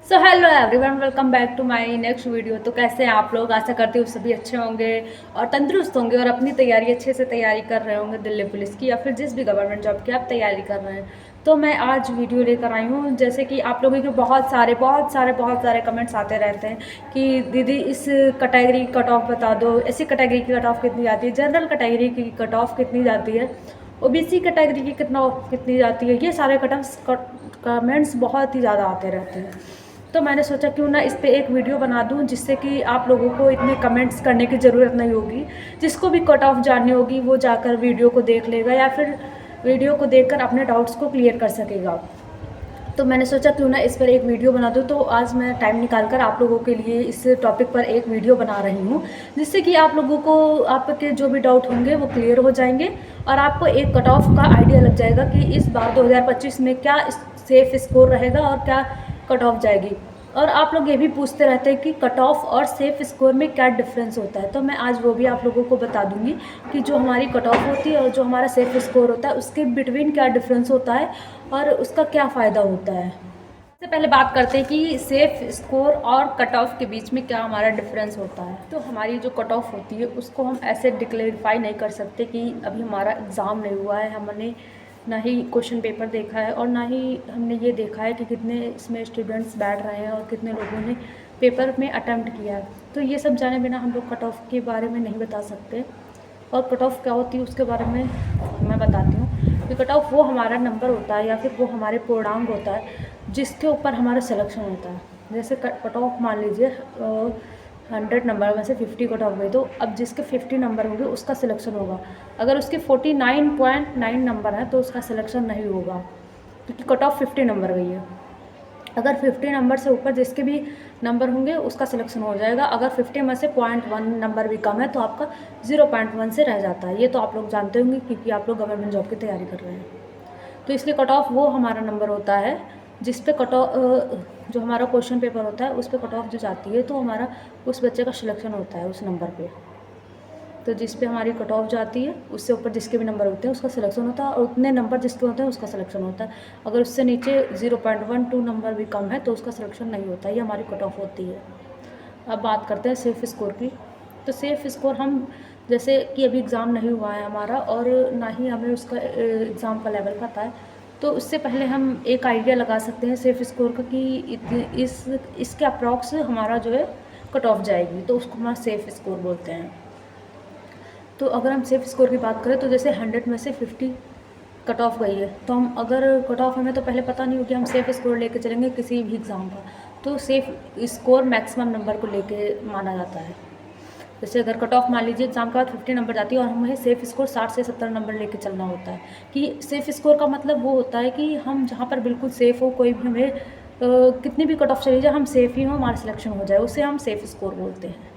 So hello everyone, welcome back to my next video. तो कैसे हैं आप लोग? आशा करती हूँ सभी अच्छे होंगे और तंदुरुस्त होंगे और अपनी तैयारी अच्छे से तैयारी कर रहे होंगे, दिल्ली पुलिस की या फिर जिस भी गवर्नमेंट जॉब की आप तैयारी कर रहे हैं। तो मैं आज वीडियो लेकर आई हूँ, जैसे कि आप लोगों के बहुत सारे कमेंट्स आते रहते हैं कि दीदी इस कैटेगरी की कट ऑफ बता दो, ऐसी कैटेगरी की कट ऑफ कितनी जाती है, जनरल कैटेगरी की कट ऑफ कितनी जाती है, ओबीसी कैटेगरी की कितनी जाती है। ये सारे कमेंट्स बहुत ही ज़्यादा आते रहते हैं। तो मैंने सोचा क्यों ना इस पे एक वीडियो बना दूं, जिससे कि आप लोगों को इतने कमेंट्स करने की ज़रूरत नहीं होगी। जिसको भी कट ऑफ जाननी होगी वो जाकर वीडियो को देख लेगा या फिर वीडियो को देखकर अपने डाउट्स को क्लियर कर सकेगा। तो मैंने सोचा क्यों ना इस पर एक वीडियो बना दूँ। तो आज मैं टाइम निकाल कर आप लोगों के लिए इस टॉपिक पर एक वीडियो बना रही हूँ, जिससे कि आप लोगों को आपके जो भी डाउट होंगे वो क्लियर हो जाएंगे और आपको एक कट ऑफ का आइडिया लग जाएगा कि इस बार 2025 में क्या सेफ स्कोर रहेगा और क्या कट ऑफ जाएगी। और आप लोग ये भी पूछते रहते हैं कि कट ऑफ और सेफ स्कोर में क्या डिफरेंस होता है, तो मैं आज वो भी आप लोगों को बता दूंगी कि जो हमारी कट ऑफ होती है और जो हमारा सेफ स्कोर होता है उसके बिटवीन क्या डिफरेंस होता है और उसका क्या फ़ायदा होता है। सबसे पहले बात करते हैं कि सेफ स्कोर और कट ऑफ के बीच में क्या हमारा डिफरेंस होता है। तो हमारी जो कट ऑफ होती है उसको हम ऐसे डिक्लेरिफाई नहीं कर सकते कि अभी हमारा एग्ज़ाम नहीं हुआ है, हमने ना ही क्वेश्चन पेपर देखा है और ना ही हमने ये देखा है कि कितने इसमें स्टूडेंट्स बैठ रहे हैं और कितने लोगों ने पेपर में अटैम्प्ट किया है। तो ये सब जाने बिना हम लोग कट ऑफ के बारे में नहीं बता सकते। और कट ऑफ क्या होती है उसके बारे में मैं बताती हूँ कि कट ऑफ वो हमारा नंबर होता है या फिर वो हमारे पूर्णांक होता है जिसके ऊपर हमारा सिलेक्शन होता है। जैसे कट ऑफ मान लीजिए 100 नंबर में से 50 कट ऑफ गई, तो अब जिसके 50 नंबर होंगे उसका सिलेक्शन होगा। अगर उसके 49.9 नंबर है तो उसका सिलेक्शन नहीं होगा, क्योंकि कट ऑफ 50 नंबर गई है। अगर 50 नंबर से ऊपर जिसके भी नंबर होंगे उसका सिलेक्शन हो जाएगा। अगर 50 में से 0.1 नंबर भी कम है तो आपका 0.1 से रह जाता है। ये तो आप लोग जानते होंगे क्योंकि आप लोग गवर्नमेंट जॉब की तैयारी कर रहे हैं। तो इसलिए कट ऑफ वो हमारा नंबर होता है जिस पे कट ऑफ जो हमारा क्वेश्चन पेपर होता है उस पर कट ऑफ जो जाती है तो हमारा उस बच्चे का सिलेक्शन होता है उस नंबर पे। तो जिस पे हमारी कट ऑफ जाती है उससे ऊपर जिसके भी नंबर होते हैं उसका सिलेक्शन होता है और उतने नंबर जिसके होते हैं उसका सिलेक्शन होता है। अगर उससे नीचे 0.12 नंबर भी कम है तो उसका सिलेक्शन नहीं होता। ये हमारी कट ऑफ होती है। अब बात करते हैं सेफ़ स्कोर की। तो सेफ़ स्कोर हम जैसे कि अभी एग्ज़ाम नहीं हुआ है हमारा और ना ही हमें उसका एग्ज़ाम का लेवल पता है, तो उससे पहले हम एक आइडिया लगा सकते हैं सेफ़ स्कोर का कि इसके अप्रॉक्स हमारा जो है कट ऑफ जाएगी, तो उसको हमारा सेफ़ स्कोर बोलते हैं। तो अगर हम सेफ़ स्कोर की बात करें तो जैसे 100 में से 50 कट ऑफ गई है, तो हम अगर कट ऑफ हमें तो पहले पता नहीं हो कि हम सेफ़ स्कोर लेके चलेंगे किसी भी एग्ज़ाम का, तो सेफ़ स्कोर मैक्सिमम नंबर को लेके माना जाता है। जैसे अगर कट ऑफ मान लीजिए एग्ज़ाम के बाद 50 नंबर जाती है और हमें सेफ़ स्कोर 60 से 70 नंबर लेके चलना होता है। कि सेफ़ स्कोर का मतलब वो होता है कि हम जहाँ पर बिल्कुल सेफ़ हो, कोई भी हमें कितनी भी कट ऑफ चली जाए हम सेफ़ ही हों, हमारा सिलेक्शन हो जाए, उसे हम सेफ़ स्कोर बोलते हैं।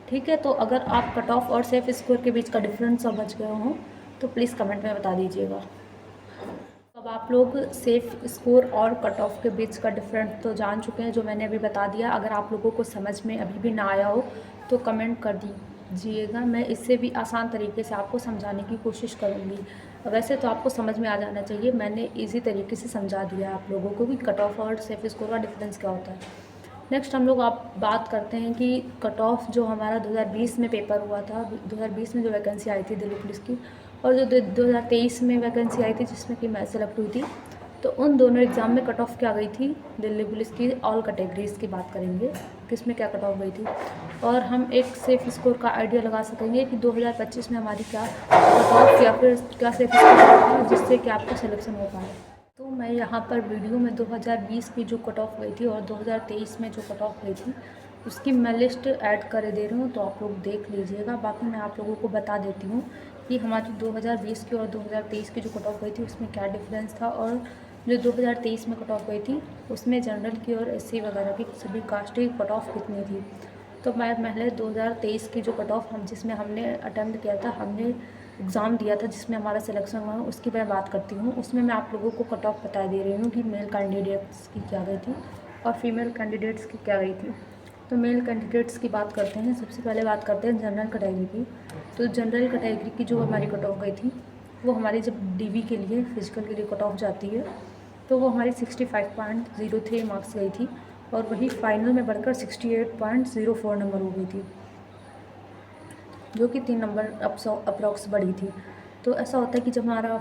ठीक है, तो अगर आप कट ऑफ और सेफ़ स्कोर के बीच का डिफरेंस समझ गए हों तो प्लीज़ कमेंट में बता दीजिएगा। अब आप लोग सेफ़ स्कोर और कट ऑफ के बीच का डिफरेंस तो जान चुके हैं, जो मैंने अभी बता दिया। अगर आप लोगों को समझ में अभी भी ना आया हो तो कमेंट कर दीजिएगा, मैं इससे भी आसान तरीके से आपको समझाने की कोशिश करूँगी। वैसे तो आपको समझ में आ जाना चाहिए, मैंने ईज़ी तरीके से समझा दिया आप लोगों को कि कट ऑफ और सेफ़ स्कोर का डिफरेंस क्या होता है। नेक्स्ट हम लोग आप बात करते हैं कि कट ऑफ जो हमारा 2020 में पेपर हुआ था, 2020 में जो वैकेंसी आई थी दिल्ली पुलिस की, और जो 2023 में वैकेंसी आई थी जिसमें कि मैं सेलेक्ट हुई थी, तो उन दोनों एग्ज़ाम में कट ऑफ क्या गई थी दिल्ली पुलिस की। ऑल कैटेगरीज़ की बात करेंगे किसमें क्या कट ऑफ गई थी, और हम एक सेफ़ स्कोर का आइडिया लगा सकेंगे कि 2025 में हमारी क्या कट ऑफ या फिर क्या सेफ़ स्कोर होगा जिससे कि आपका सिलेक्शन हो पाए। तो मैं यहाँ पर वीडियो में 2020 की जो कट ऑफ गई थी और 2023 में जो कट ऑफ गई थी उसकी मैं लिस्ट ऐड कर दे रही हूँ, तो आप लोग देख लीजिएगा। बाकी मैं आप लोगों को बता देती हूँ कि हमारी 2020 की और 2023 की जो कट ऑफ गई थी उसमें क्या डिफरेंस था, और जो 2023 में कट ऑफ गई थी उसमें जनरल की और एससी वगैरह की सभी कास्ट की कट ऑफ कितनी थी। तो मैं पहले 2023 की जो कट ऑफ हम जिसमें हमने अटेम्प्ट किया था, हमने एग्ज़ाम दिया था जिसमें हमारा सिलेक्शन हुआ, उसकी मैं बात करती हूँ। उसमें मैं आप लोगों को कट ऑफ बता दे रही हूँ कि मेल कैंडिडेट्स की क्या गई थी और फीमेल कैंडिडेट्स की क्या गई थी। तो मेल कैंडिडेट्स की बात करते हैं। सबसे पहले बात करते हैं जनरल कैटेगरी की। तो जनरल कैटेगरी की जो हमारी कट ऑफ गई थी वो हमारी जब डीवी के लिए फिजिकल के लिए कट ऑफ जाती है तो वो हमारी 65.03 मार्क्स गई थी, और वही फाइनल में बढ़कर 68.04 नंबर हो गई थी, जो कि 3 नंबर अप्रॉक्स बढ़ी थी। तो ऐसा होता है कि जब हमारा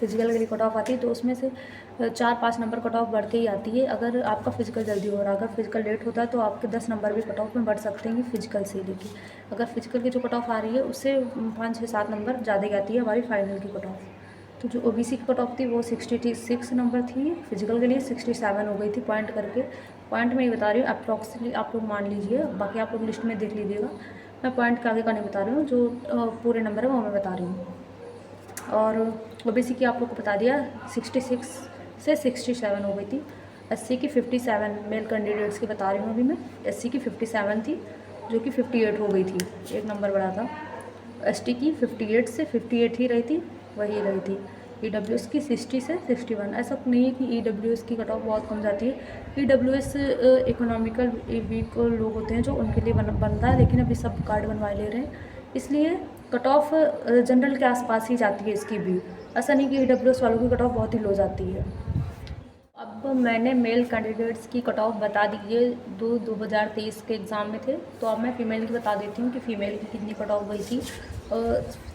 फिजिकल के लिए कट ऑफ आती है तो उसमें से 4-5 नंबर कट ऑफ बढ़ते ही आती है। अगर आपका फिजिकल जल्दी हो रहा है, अगर फिजिकल लेट होता है तो आपके 10 नंबर भी कट ऑफ में बढ़ सकते हैं फिजिकल से लेके। अगर फिजिकल की जो कट ऑफ आ रही है उससे 5-6-7 नंबर ज़्यादा ही आती है हमारी फाइनल की कट ऑफ। तो जो ओबीसी की कट ऑफ थी वो 66 नंबर थी, फिजिकल के लिए 67 हो गई थी। पॉइंट करके, पॉइंट में ही बता रही हूँ, अप्रॉक्सीमेटली आप लोग मान लीजिए, बाकी आप लोग लिस्ट में देख लीजिएगा। मैं पॉइंट के आगे का नहीं बता रही हूँ, जो पूरे नंबर है वो मैं बता रही हूँ। और ओबीसी की आप लोग को बता दिया 66 से 67 हो गई थी। एससी की 57 मेल कैंडिडेट्स की बता रही हूँ अभी मैं। एससी की 57 थी, जो कि 58 हो गई थी, एक नंबर बढ़ा था। एसटी की 58 से 58 ही रही थी, वही रही थी। ईडब्ल्यूएस की 60 से 61। ऐसा नहीं है कि ईडब्ल्यूएस की कट ऑफ बहुत कम जाती है। ईडब्ल्यूएस इकोनॉमिकल वीक लोग होते हैं जो उनके लिए बनता है, लेकिन अभी सब कार्ड बनवा ले रहे हैं, इसलिए कट ऑफ जनरल के आसपास ही जाती है इसकी भी। ऐसा नहीं कि ईडब्ल्यूएस वालों की कट ऑफ बहुत ही लो जाती है। अब मैंने मेल कैंडिडेट्स की कट ऑफ बता दी है, 2023 के एग्ज़ाम में थे। तो अब मैं फ़ीमेल की बता देती हूँ कि फ़ीमेल की कितनी कट ऑफ गई थी।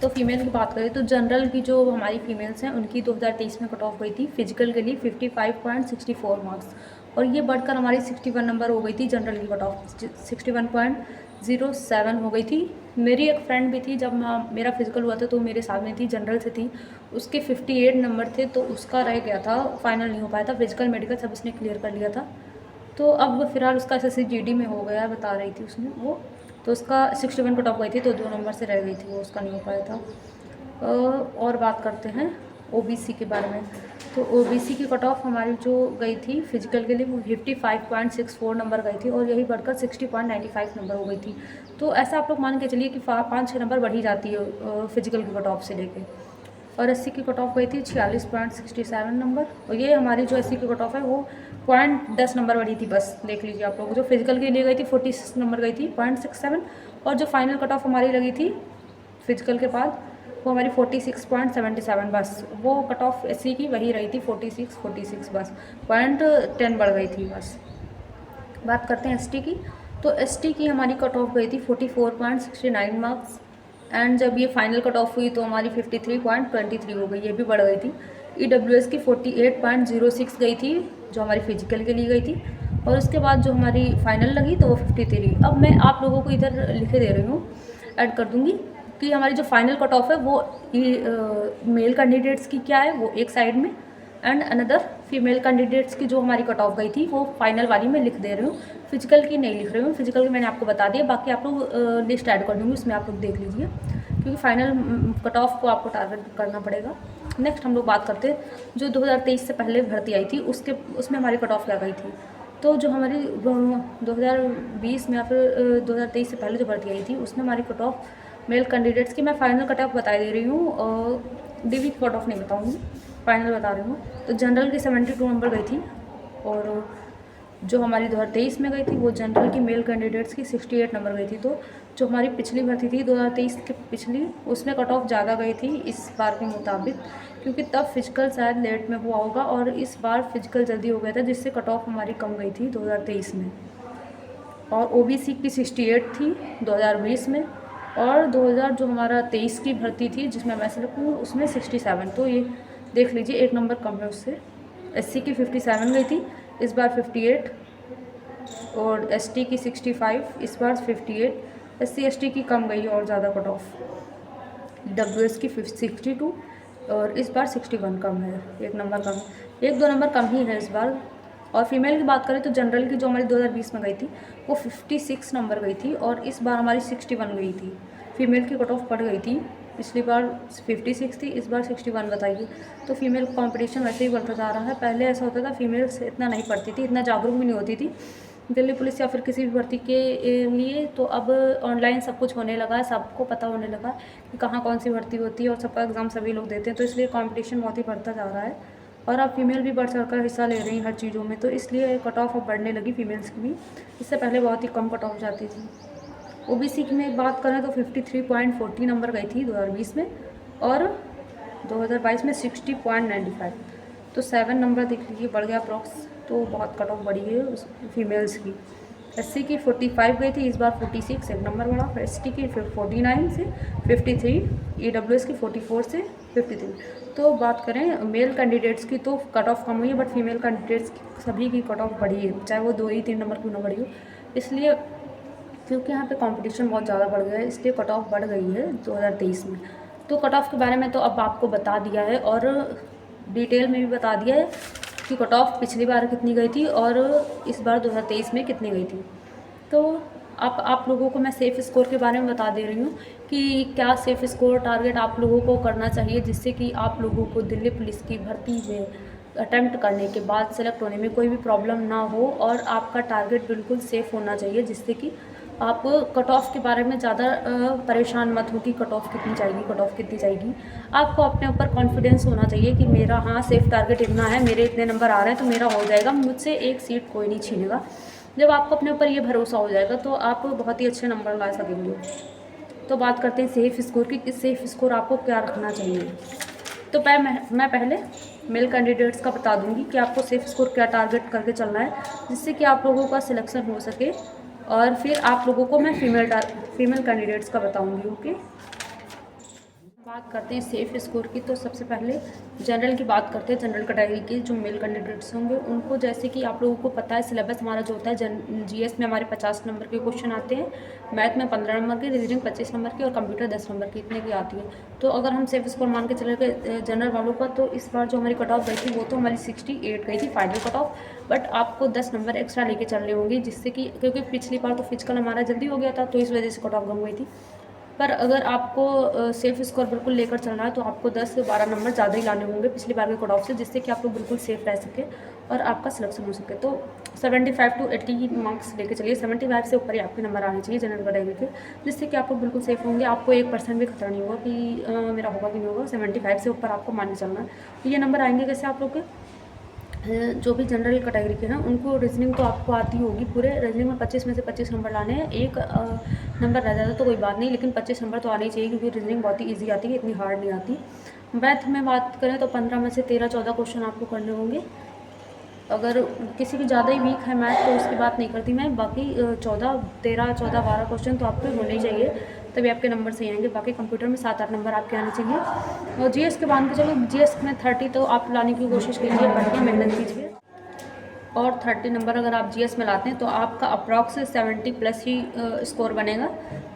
तो फ़ीमेल की बात करें तो जनरल की जो हमारी फ़ीमेल्स हैं उनकी 2023 में कट ऑफ गई थी फिजिकल के लिए 55.64 मार्क्स, और ये बढ़कर हमारी 61 नंबर हो गई थी। जनरल की कट ऑफ 61.07 हो गई थी। मेरी एक फ्रेंड भी थी, जब मेरा फिजिकल हुआ था तो मेरे साथ में थी, जनरल से थी, उसके 58 नंबर थे, तो उसका रह गया था, फाइनल नहीं हो पाया था। फिजिकल मेडिकल सब उसने क्लियर कर लिया था। तो अब फिलहाल उसका एसएससी जीडी में हो गया, बता रही थी उसने वो। तो उसका 61 कट ऑफ गई थी, तो 2 नंबर से रह गई थी, वो उसका नहीं हो पाया था। और बात करते हैं ओबीसी के बारे में। तो ओबीसी की कट ऑफ हमारी जो गई थी फिजिकल के लिए वो 55.64 नंबर गई थी, और यही बढ़कर 60.95 नंबर हो गई थी। तो ऐसा आप लोग मान के चलिए कि 5-6 नंबर बढ़ी जाती है फिजिकल की कट ऑफ से लेके। और एससी की कट ऑफ गई थी 46.67 नंबर, और ये हमारी जो एससी की कट ऑफ है वो 0.10 नंबर बढ़ी थी, बस देख लीजिए आप लोग। जो फिजिकल के लिए गई थी 46 नंबर गई थी 0.67, और जो फाइनल कट ऑफ हमारी लगी थी फिजिकल के बाद वो हमारी 46.77, बस वो कट ऑफ एससी की वही रही थी 46 बस 0.10 बढ़ गई थी बस। बात करते हैं एसटी की। तो एसटी की हमारी कट ऑफ गई थी 44.69 मार्क्स, एंड जब ये फाइनल कट ऑफ हुई तो हमारी 53.23 हो गई, ये भी बढ़ गई थी। ईडब्ल्यूएस की 48.06 गई थी, जो हमारी फिजिकल के लिए गई थी, और उसके बाद जो हमारी फाइनल लगी तो वो 53। अब मैं आप लोगों को इधर लिखे दे रही हूँ, ऐड कर दूँगी कि हमारी जो फाइनल कट ऑफ है वो मेल कैंडिडेट्स की क्या है वो एक साइड में, एंड अनदर फीमेल कैंडिडेट्स की जो हमारी कट ऑफ गई थी वो फाइनल वाली में लिख दे रही हूँ। फिजिकल की नहीं लिख रही हूँ, फिजिकल की मैंने आपको बता दिया, बाकी आप लोग लिस्ट ऐड कर दूँगी, उसमें आप लोग देख लीजिए, क्योंकि फाइनल कट ऑफ को आपको टारगेट करना पड़ेगा। नेक्स्ट हम लोग बात करते हैं जो 2023 से पहले भर्ती आई थी उसमें हमारी कट ऑफ क्या गई थी। तो जो हमारी 2020 में या फिर 2023 से पहले जो भर्ती आई थी उसमें हमारी कट ऑफ मेल कैंडिडेट्स की मैं फाइनल कट ऑफ बता दे रही हूँ, डीवी की कट ऑफ नहीं बताऊँगी, फाइनल बता रही हूँ। तो जनरल की 72 नंबर गई थी, और जो हमारी 2023 में गई थी वो जनरल की मेल कैंडिडेट्स की 68 नंबर गई थी। तो जो हमारी पिछली भर्ती थी 2023 की पिछली, उसमें कट ऑफ ज़्यादा गई थी इस बार के मुताबिक, क्योंकि तब फिजिकल शायद लेट में हुआ होगा, और इस बार फिजिकल जल्दी हो गया था, जिससे कट ऑफ हमारी कम गई थी 2023 में। और ओबीसी की 68 थी 2020 में, और 2000 जो हमारा 23 की भर्ती थी जिसमें मैं सेलेक्ट हूँ उसमें 67। तो ये देख लीजिए एक नंबर कम है उससे। एससी की 57 गई थी, इस बार 58, और एसटी की 65, इस बार 58। एससी एसटी की कम गई और ज़्यादा कट ऑफ। डब्ल्यूएस की 62, और इस बार 61 कम है, एक नंबर कम है, 1-2 नंबर कम ही है इस बार। और फीमेल की बात करें तो जनरल की जो हमारी 2020 में गई थी वो 56 नंबर गई थी, और इस बार हमारी 61 गई थी। फीमेल की कट ऑफ बढ़ गई थी, पिछली बार 56 थी, इस बार 61 बताइए। तो फीमेल कंपटीशन वैसे ही बढ़ता जा रहा है। पहले ऐसा होता था फीमेल से इतना नहीं पढ़ती थी, इतना जागरूक भी नहीं होती थी दिल्ली पुलिस या फिर किसी भी भर्ती के लिए। तो अब ऑनलाइन सब कुछ होने लगा है, सबको पता होने लगा कि कहाँ कौन सी भर्ती होती है, और सबका एग्ज़ाम सभी लोग देते हैं, तो इसलिए कंपटीशन बहुत ही बढ़ता जा रहा है, और अब फीमेल भी बढ़ चढ़ कर हिस्सा ले रही हैं हर चीज़ों में, तो इसलिए कट ऑफ अब बढ़ने लगी फीमेल्स की भी। इससे पहले बहुत ही कम कट ऑफ जाती थी। ओबीसी की में बात करें तो 53.40 नंबर गई थी 2020 में, और 2022 में 60.95। तो 7 नंबर देख लीजिए बढ़ गया अप्रॉक्स। तो बहुत कट ऑफ बढ़ी है उस फीमेल्स की। एससी की 45 गई थी, इस बार 46 एक नंबर बढ़ा। फिर एसटी की 49 से 53, ईडब्ल्यूएस की 44 से 53। तो बात करें मेल कैंडिडेट्स की तो कट ऑफ कम हुई है, बट फीमेल कैंडिडेट्स की सभी की कट ऑफ बढ़ी है, चाहे वो 2 ही 3 नंबर क्यों ना बढ़ी हो। इसलिए क्योंकि यहाँ पे कंपटीशन बहुत ज़्यादा बढ़ गया है, इसलिए कट ऑफ बढ़ गई है 2023 में। तो कट ऑफ के बारे में तो अब आपको बता दिया है और डिटेल में भी बता दिया है कि कट ऑफ पिछली बार कितनी गई थी और इस बार 2023 में कितनी गई थी। तो आप लोगों को मैं सेफ़ स्कोर के बारे में बता दे रही हूँ कि क्या सेफ़ स्कोर टारगेट आप लोगों को करना चाहिए, जिससे कि आप लोगों को दिल्ली पुलिस की भर्ती में अटेम्प्ट करने के बाद सेलेक्ट होने में कोई भी प्रॉब्लम ना हो और आपका टारगेट बिल्कुल सेफ़ होना चाहिए, जिससे कि आप कट ऑफ के बारे में ज़्यादा परेशान मत हो कि कट ऑफ कितनी जाएगी। आपको अपने ऊपर कॉन्फिडेंस होना चाहिए कि मेरा हाँ सेफ़ टारगेट इतना है, मेरे इतने नंबर आ रहे हैं तो मेरा हो जाएगा, मुझसे एक सीट कोई नहीं छीनेगा। जब आपको अपने ऊपर ये भरोसा हो जाएगा तो आप बहुत ही अच्छे नंबर ला सकेंगे। तो बात करते हैं सेफ़ स्कोर की, इस सेफ़ स्कोर आपको क्या रखना चाहिए। तो मैं पहले मेल कैंडिडेट्स का बता दूंगी कि आपको सेफ़ स्कोर क्या टारगेट करके चलना है, जिससे कि आप लोगों का सिलेक्शन हो सके। और फिर आप लोगों को मैं फीमेल कैंडिडेट्स का बताऊंगी। ओके, बात करते हैं सेफ़ स्कोर की। तो सबसे पहले जनरल की बात करते हैं। जनरल कैटेगरी के जो मेल कैंडिडेट्स होंगे उनको, जैसे कि आप लोगों को पता है सिलेबस हमारा जो होता है जीएस में हमारे 50 नंबर के क्वेश्चन आते हैं, मैथ में 15 नंबर के, रीजनिंग 25 नंबर की और कंप्यूटर 10 नंबर की, इतने की आती है। तो अगर हम सेफ़ स्कोर मान के चले गए जनरल वालों का, तो इस बार जो हमारी कट ऑफ गई थी वो तो हमारी 68 गई थी फाइनल कट ऑफ, बट आपको 10 नंबर एक्स्ट्रा लेके चलने होंगे, जिससे कि क्योंकि पिछली बार तो फिजिकल हमारा जल्दी हो गया था तो इस वजह से कट ऑफ कम हुई थी। पर अगर आपको सेफ़ स्कोर बिल्कुल लेकर चलना है तो आपको 10 से 12 नंबर ज़्यादा ही लाने होंगे पिछली बार के कट ऑफ से, जिससे कि आप लोग बिल्कुल सेफ़ रह सके और आपका सिलेक्शन हो सके। तो 75 to 80 मार्क्स लेके चलिए, 75 से ऊपर ही आपके नंबर आने चाहिए जनरल कैटेगरी के, जिससे कि आप लोग बिल्कुल सेफ़ होंगे। आपको 1% भी खतरा नहीं होगा कि मेरा होगा कि नहीं होगा। 75 से ऊपर आपको मान के चलना है। तो ये नंबर आएंगे कैसे आप लोग के, जो भी जनरल कैटेगरी के हैं उनको रीजनिंग तो आपको आती होगी पूरे। रीजनिंग में 25 में से 25 नंबर लाने हैं, एक नंबर रह जाता तो कोई बात नहीं, लेकिन 25 नंबर तो आने ही चाहिए, क्योंकि रीजनिंग बहुत ही ईजी आती है, इतनी हार्ड नहीं आती। मैथ में बात करें तो 15 में से 13-14 क्वेश्चन आपको करने होंगे। अगर किसी की ज़्यादा ही वीक है मैथ तो उसकी बात नहीं करती मैं, बाकी 13-14-12 क्वेश्चन तो आपके होने ही चाहिए, तभी आपके नंबर सही आएंगे। बाकी कंप्यूटर में 7-8 नंबर आपके आने चाहिए। और जीएस के मान के चलो, जीएस में 30 तो आप लाने की कोशिश कीजिए, बढ़िया मेहनत कीजिए। और 30 नंबर अगर आप जीएस में लाते हैं तो आपका अप्रॉक्स 70 प्लस ही स्कोर बनेगा।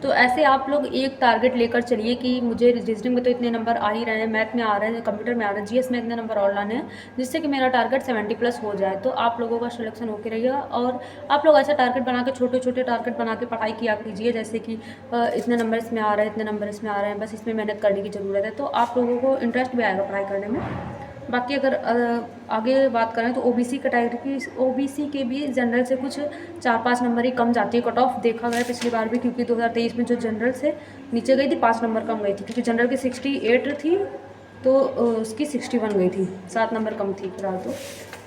तो ऐसे आप लोग एक टारगेट लेकर चलिए कि मुझे रीजनिंग में तो इतने नंबर आ ही रहे हैं, मैथ में आ रहे हैं, कंप्यूटर में आ रहे हैं, जीएस में इतने नंबर और लाने हैं, जिससे कि मेरा टारगेट 70 प्लस हो जाए। तो आप लोगों का सिलेक्शन होकर रहिएगा। और आप लोग ऐसा टारगेट बना के, छोटे छोटे टारगेट बना के पढ़ाई किया कीजिए, जैसे कि इतने नंबर इसमें आ रहे हैं, इतने नंबर इसमें आ रहे हैं, बस इसमें मेहनत करने की ज़रूरत है। तो आप लोगों को इंटरेस्ट भी आएगा पढ़ाई करने में। बाकी अगर आगे बात करें तो ओबीसी कैटेगरी की, ओबीसी के भी जनरल से कुछ 4-5 नंबर ही कम जाती है कट ऑफ, देखा गया पिछली बार भी, क्योंकि 2023 में जो जनरल से नीचे गई थी 5 नंबर कम गई थी, क्योंकि जनरल की 68 थी तो उसकी 61 गई थी, 7 नंबर कम थी फिलहाल।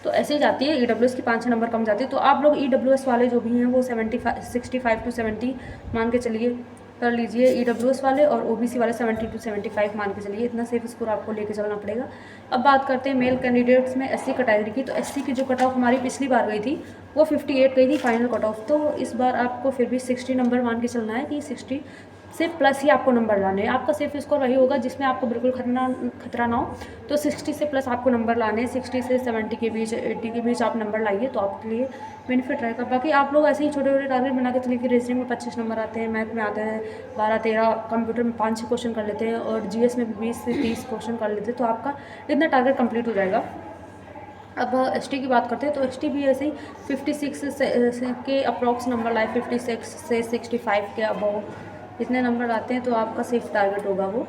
तो ऐसे ही जाती है। ईडब्ल्यूएस की 5-6 नंबर कम जाती है। तो आप लोग ईडब्ल्यूएस वाले जो भी हैं वो 65 to 70 मान के चलिए कर लीजिए ईडब्ल्यूएस वाले, और ओबीसी वाले 70 to 75 मान के चलिए। इतना सेफ स्कोर आपको लेके चलना पड़ेगा। अब बात करते हैं मेल कैंडिडेट्स में एससी कैटेगरी की। तो एससी की जो कट ऑफ हमारी पिछली बार गई थी वो 58 गई थी फाइनल कट ऑफ। तो इस बार आपको फिर भी 60 नंबर मान के चलना है कि 60 से प्लस ही आपको नंबर लाने हैं। आपका सेफ स्कोर वही होगा जिसमें आपको बिल्कुल खतरा ना हो। तो 60 से प्लस आपको नंबर लाने हैं। 60 से 70 के बीच, 80 के बीच आप नंबर लाइए तो आपके लिए बेनिफिट रहेगा। बाकी आप लोग ऐसे ही छोटे छोटे टारगेट बना के चलिए कि रीजनिंग में 25 नंबर आते हैं, मैथ में आते हैं 12-13, कंप्यूटर में 5-6 क्वेश्चन कर लेते हैं, और जीएस में 20 से 30 क्वेश्चन कर लेते हैं, तो आपका इतना टारगेट कंप्लीट हो जाएगा। अब एसटी की बात करते हैं। तो एसटी भी ऐसे ही 56 के अप्रॉक्स नंबर लाए, 56 से 65 के अबव इतने नंबर आते हैं तो आपका सेफ टारगेट होगा वो।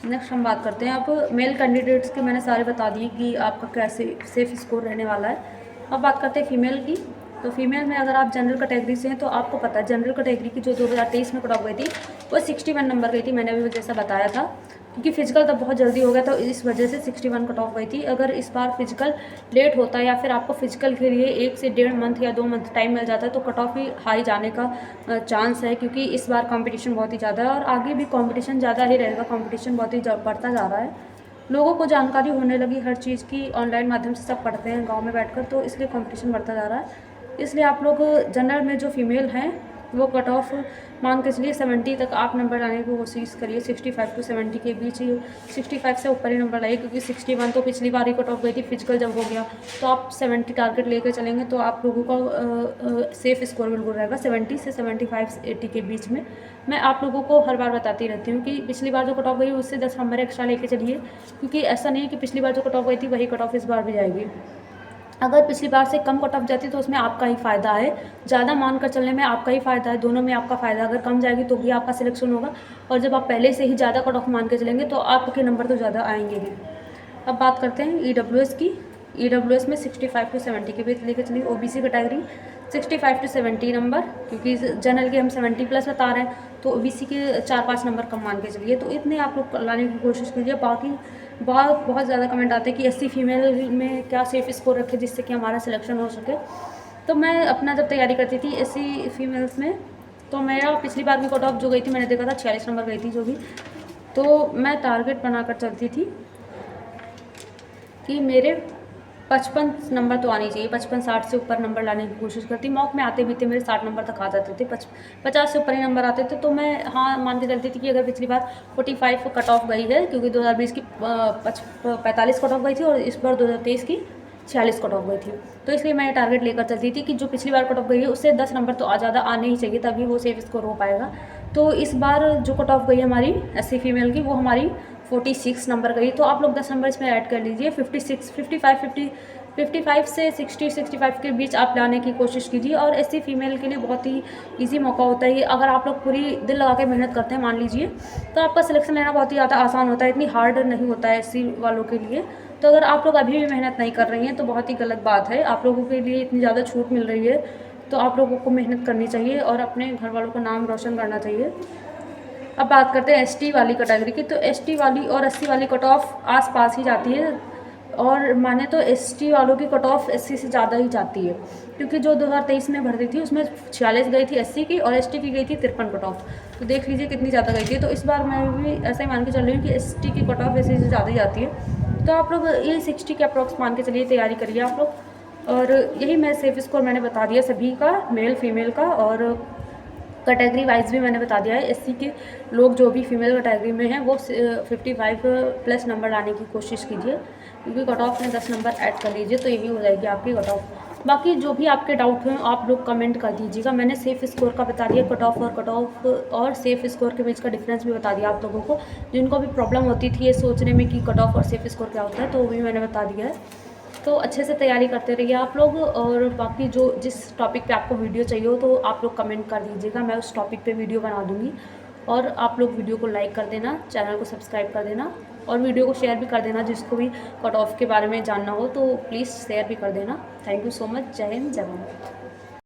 नेक्स्ट हम बात करते हैं। अब मेल कैंडिडेट्स के मैंने सारे बता दिए कि आपका कैसे सेफ स्कोर रहने वाला है। अब बात करते हैं फीमेल की। तो फीमेल में अगर आप जनरल कैटेगरी से हैं तो आपको पता है जनरल कैटेगरी की जो 2023 में कट ऑफ गई थी वो 61 नंबर गई थी। मैंने अभी जैसा बताया था, क्योंकि फिजिकल तब बहुत जल्दी हो गया था, इस वजह से 61 कट ऑफ गई थी। अगर इस बार फिजिकल लेट होता है या फिर आपको फिजिकल के लिए 1 से 1.5 मंथ या 2 मंथ टाइम मिल जाता है तो कट ऑफ ही हाई जाने का चांस है, क्योंकि इस बार कंपटीशन बहुत ही ज़्यादा है और आगे भी कंपटीशन ज़्यादा ही रहेगा। कंपटीशन बहुत ही बढ़ता जा रहा है। लोगों को जानकारी होने लगी हर चीज़ की, ऑनलाइन माध्यम से सब पढ़ते हैं गाँव में बैठकर, तो इसलिए कंपटीशन बढ़ता जा रहा है। इसलिए आप लोग जनरल में जो फीमेल हैं वो कट ऑफ मान के चलिए 70 तक आप नंबर लाने की कोशिश करिए, 65 टू 70 के बीच ही, 65 से ऊपर ही नंबर लाइए, क्योंकि 61 तो पिछली बार ही कट ऑफ गई थी फिजिकल जब हो गया। तो आप 70 टारगेट लेकर चलेंगे तो आप लोगों का सेफ़ स्कोर बिल्कुल रहेगा 70 से 75 80 के बीच में। मैं आप लोगों को हर बार बताती रहती हूँ कि पिछली बार जो कट ऑफ गई उससे 10 नंबर एक्स्ट्रा लेके चलिए, क्योंकि ऐसा नहीं है कि पिछली बार जो कट ऑफ गई थी वही कट ऑफ इस बार भी जाएगी। अगर पिछली बार से कम कट ऑफ जाती तो उसमें आपका ही फ़ायदा है, ज़्यादा मानकर चलने में आपका ही फ़ायदा है, दोनों में आपका फ़ायदा। अगर कम जाएगी तो भी आपका सिलेक्शन होगा, और जब आप पहले से ही ज़्यादा कट ऑफ मान के चलेंगे तो आपके नंबर तो ज़्यादा आएंगे ही। अब बात करते हैं EWS की। EWS में 65 टू 70 के बीच लेकर चलिए। OBC कैटेगरी 65 टू 70 नंबर, क्योंकि जनरल के हम 70 प्लस बता रहे हैं, तो OBC के 4-5 नंबर कम मान के चलिए। तो इतने आप लोग लाने की कोशिश कीजिए। बाकी बहुत ज़्यादा कमेंट आते हैं कि SC फीमेल में क्या सेफ़ स्कोर रखें जिससे कि हमारा सिलेक्शन हो सके। तो मैं अपना जब तैयारी करती थी SC फीमेल्स में, तो मेरा पिछली बार की कट ऑफ जो गई थी मैंने देखा था 46 नंबर गई थी जो भी। तो मैं टारगेट बनाकर चलती थी कि मेरे 55 नंबर तो आने चाहिए, 55-60 से ऊपर नंबर लाने की कोशिश करती। मॉक में आते भी थे मेरे 60 नंबर तक आ जाते थे, 50 से ऊपर ही नंबर आते थे। तो मैं हाँ मान के चलती थी कि अगर पिछली बार 45 कट ऑफ गई है, क्योंकि 2020 की 45 कट ऑफ गई थी, और इस बार 2023 की 46 कट ऑफ गई थी। तो इसलिए मैं टारगेट लेकर चलती थी कि जो पिछली बार कट ऑफ गई है उससे 10 नंबर तो ज़्यादा आने ही चाहिए, तभी वो सेफ स्कोर हो पाएगा। तो इस बार जो कट ऑफ गई हमारी SC फीमेल की, वो हमारी 46 नंबर गई। तो आप लोग 10 नंबर इसमें ऐड कर लीजिए। 55 से 60-65 के बीच आप लाने की कोशिश कीजिए। और SC फीमेल के लिए बहुत ही ईजी मौका होता है ये। अगर आप लोग पूरी दिल लगा के मेहनत करते हैं मान लीजिए, तो आपका सिलेक्शन लेना बहुत ही ज़्यादा आसान होता है, इतनी हार्ड नहीं होता है SC वालों के लिए। तो अगर आप लोग अभी भी मेहनत नहीं कर रही हैं तो बहुत ही गलत बात है। आप लोगों के लिए इतनी ज़्यादा छूट मिल रही है, तो आप लोगों को मेहनत करनी चाहिए और अपने घर वालों का नाम रोशन करना चाहिए। अब बात करते हैं ST वाली कैटेगरी की। तो ST वाली और SC वाली कट ऑफ आस पास ही जाती है, और माने तो ST वालों की कट ऑफ SC से ज़्यादा ही जाती है, क्योंकि जो 2023 में भर्ती थी उसमें 46 गई थी SC की, और ST की गई थी 53 कट ऑफ। तो देख लीजिए कितनी ज़्यादा गई थी। तो इस बार मैं भी ऐसा ही मान के चल रही हूँ कि ST की कट ऑफ SC से ज़्यादा ही जाती है। तो आप लोग ये 60 के अप्रॉक्स मान के चलिए, तैयारी करिए आप लोग। और यही मैं सेफ स्कोर मैंने बता दिया सभी का, मेल फीमेल का, और कैटेगरी वाइज भी मैंने बता दिया है। SC के लोग जो भी फीमेल कैटेगरी में हैं वो 55 प्लस नंबर लाने की कोशिश कीजिए, क्योंकि कट ऑफ में 10 नंबर ऐड कर लीजिए तो यही हो जाएगी आपकी कट ऑफ। बाकी जो भी आपके डाउट हैं आप लोग कमेंट कर दीजिएगा। मैंने सेफ स्कोर का बता दिया, कट ऑफ और सेफ स्कोर के बीच का डिफरेंस भी बता दिया आप लोगों को। जिनको भी प्रॉब्लम होती थी ये सोचने में कि कट ऑफ और सेफ स्कोर क्या होता है, तो वो भी मैंने बता दिया है। तो अच्छे से तैयारी करते रहिए आप लोग। और बाकी जो जिस टॉपिक पे आपको वीडियो चाहिए हो तो आप लोग कमेंट कर दीजिएगा, मैं उस टॉपिक पे वीडियो बना दूँगी। और आप लोग वीडियो को लाइक कर देना, चैनल को सब्सक्राइब कर देना, और वीडियो को शेयर भी कर देना। जिसको भी कट ऑफ के बारे में जानना हो तो प्लीज़ शेयर भी कर देना। Thank you so much. जय हिंद, जय भारत।